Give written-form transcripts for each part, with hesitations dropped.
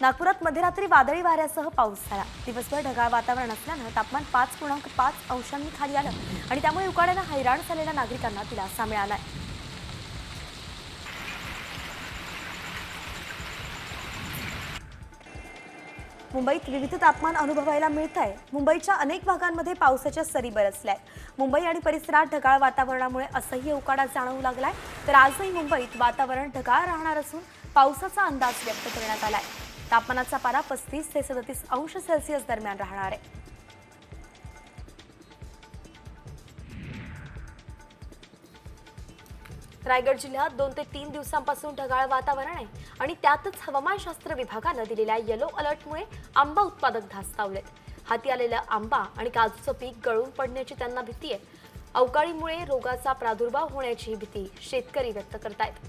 नागपुरात मध्यरात्री वादळी वाऱ्यासह पाऊस झाला। दिवसभर ढगाळ वातावरण असल्यानं तापमान 5.5 अंशांनी खाली आलं आणि त्यामुळे उकाड्यानं हैराण झालेल्या नागरिकांना दिलासा मिळालाय। मुंबईत विविध तापमान अनुभवायला मिळतंय। मुंबईच्या अनेक भागांमध्ये पावसाच्या सरी बरसल्यात। मुंबई आणि परिसरात ढगाळ वातावरणामुळे असह्य उकाडा जाणवू लागलाय। तर आजही मुंबईत वातावरण ढगाळ राहणार असून पावसाचा अंदाज व्यक्त करण्यात आलाय। तापमानाचा पारा 35 ते 37 अंश सेल्सिअस दरम्यान राहणार आहे। रायगड जिल्ह्यात 2 ते 3 दिवसांपासून ढगाळ वातावरण आहे आणि त्यातच हवामानशास्त्र विभागानं दिलेल्या येलो अलर्टमुळे आंबा उत्पादक धास्तावलेत। हाती आलेला आंबा आणि काजूचं पीक गळून पडण्याची त्यांना भीती आहे। अवकाळीमुळे रोगाचा प्रादुर्भाव होण्याची भीती शेतकरी व्यक्त करतायत।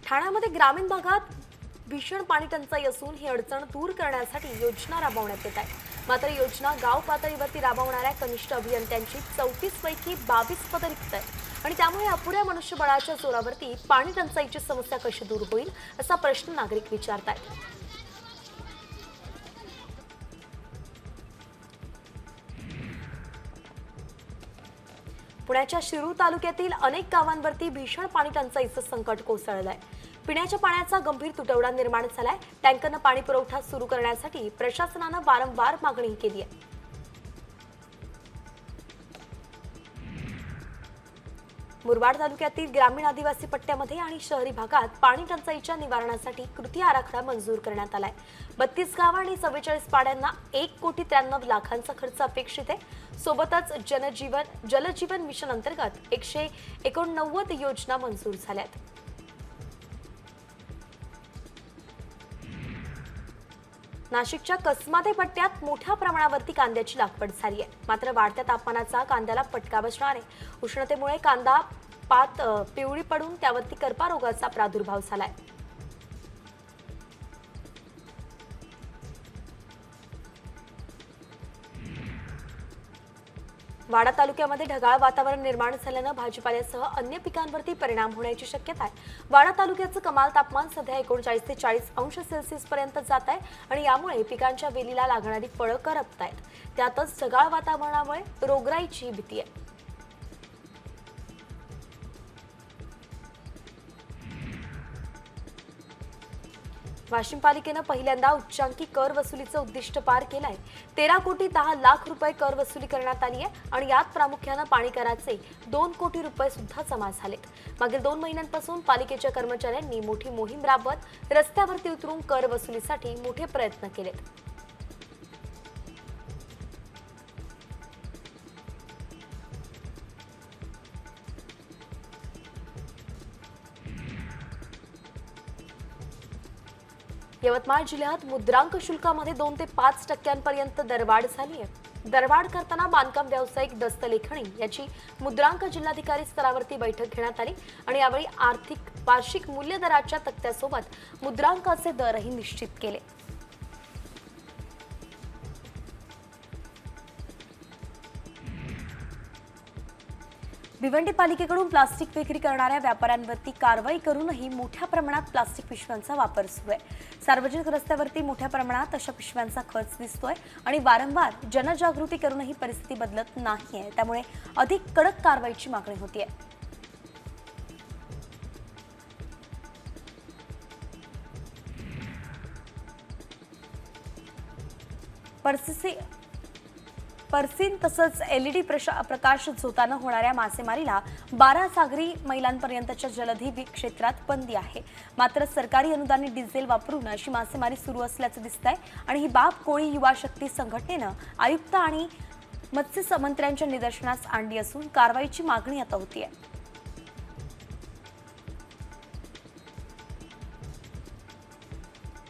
ठाण्यामध्ये ग्रामीण भागात भीषण पाणी टंचाई असून ही अडचण दूर करण्यासाठी योजना राबवण्यात येत आहे। मात्र योजना गाव पातळीवरती राबवणाऱ्या कनिष्ठ अभियंत्यांची 34 पैकी 22 पदं रिक्त आहेत आणि त्यामुळे अपुऱ्या मनुष्यबळाच्या जोरावरती पाणी टंचाईची समस्या कशी दूर होईल असा प्रश्न नागरिक विचारतात। पुण्याच्या शिरूर तालुक्यातील अनेक गावांवरती भीषण पाणी टंचाईचं संकट कोसळलंय। पिण्याच्या पाण्याचा गंभीर तुटवडा निर्माण झालाय। टँकरनं पाणी पुरवठा सुरू करण्यासाठी प्रशासनानं वारंवार मागणी केली आहे। मुरबाड तालुक्यातील ग्रामीण आदिवासी पट्ट्यामध्ये आणि शहरी भागात पाणी टंचाईच्या निवारणासाठी कृती आराखडा मंजूर करण्यात आलाय। 32 गाव आणि 44 पाड्यांना 1,93 लाखांचा खर्च अपेक्षित आहे। सोबतच जलजीवन मिशन अंतर्गत 189 योजना मंजूर झाल्यात। नाशिकच्या कसमादे पट्ट्यात मोठ्या प्रमाणावरती कांद्याची लागवड झाली आहे। मात्र वाढत्या तापमानाचा कांद्याला फटका बसणार आहे। उष्णतेमुळे कांदा पात पिवळी पडून त्यावरती करपा रोगाचा प्रादुर्भाव झालाय। वाडा तालुक्यामध्ये ढगाळ वातावरण निर्माण झाल्यानं भाजीपाल्यासह अन्य पिकांवरती परिणाम होण्याची शक्यता आहे। वाडा तालुक्याचं कमाल तापमान सध्या 39 ते 40 अंश सेल्सिअस पर्यंत जात आहे आणि यामुळे पिकांच्या वेलीला लागणारी फळं करपतायत। त्यातच ढगाळ वातावरणामुळे रोगराईची भीती आहे। वाशिम पालिकेनं पहिल्यांदा उच्चांकी कर वसुलीचं उद्दिष्ट पार केलंय। 13 कोटी 10 लाख रुपये कर वसुली करण्यात आली आहे आणि यात प्रामुख्यानं पाणी कराचे 2 कोटी रुपये सुद्धा जमा झालेत। मागील 2 महिन्यांपासून पालिकेच्या कर्मचाऱ्यांनी मोठी मोहीम राबवत रस्त्यावरती उतरून कर वसुलीसाठी मोठे प्रयत्न केलेत। यवतमाळ जिल्ह्यात मुद्रांक शुल्कामध्ये 2 ते 5 टक्क्यांपर्यंत दरवाढ झाली आहे। दरवाढ करताना बांधकाम व्यावसायिक दस्तलेखणी याची मुद्रांक जिल्हाधिकारी स्तरावरती बैठक घेण्यात आली आणि यावेळी वार्षिक मूल्य दराच्या तक्त्यासोबत मुद्रांकाचे दरही निश्चित केले। भिवंडी पालिकेकडून प्लास्टिक विक्री करणाऱ्या व्यापाऱ्यांवरती कारवाई करूनही मोठ्या प्रमाणात प्लास्टिक पिशव्यांचा वापर सुरू आहे। सार्वजनिक रस्त्यावरती मोठ्या प्रमाणात अशा पिशव्यांचा खच दिसतोय आणि वारंवार जनजागृती करूनही परिस्थिती बदलत नाहीये। त्यामुळे अधिक कडक कारवाईची मागणी होतीये। पर्सिन तसंच LED प्रकाश झोतानं होणाऱ्या मासेमारीला 12 सागरी मैलांपर्यंतच्या जलधी क्षेत्रात बंदी आहे। मात्र सरकारी अनुदानित डिझेल वापरून अशी मासेमारी सुरू असल्याचं दिसतंय आणि ही बाब कोळी युवा शक्ती संघटनेनं आयुक्त आणि मत्स्य मंत्र्यांच्या निदर्शनास आणली असून कारवाईची मागणी आता होतीये।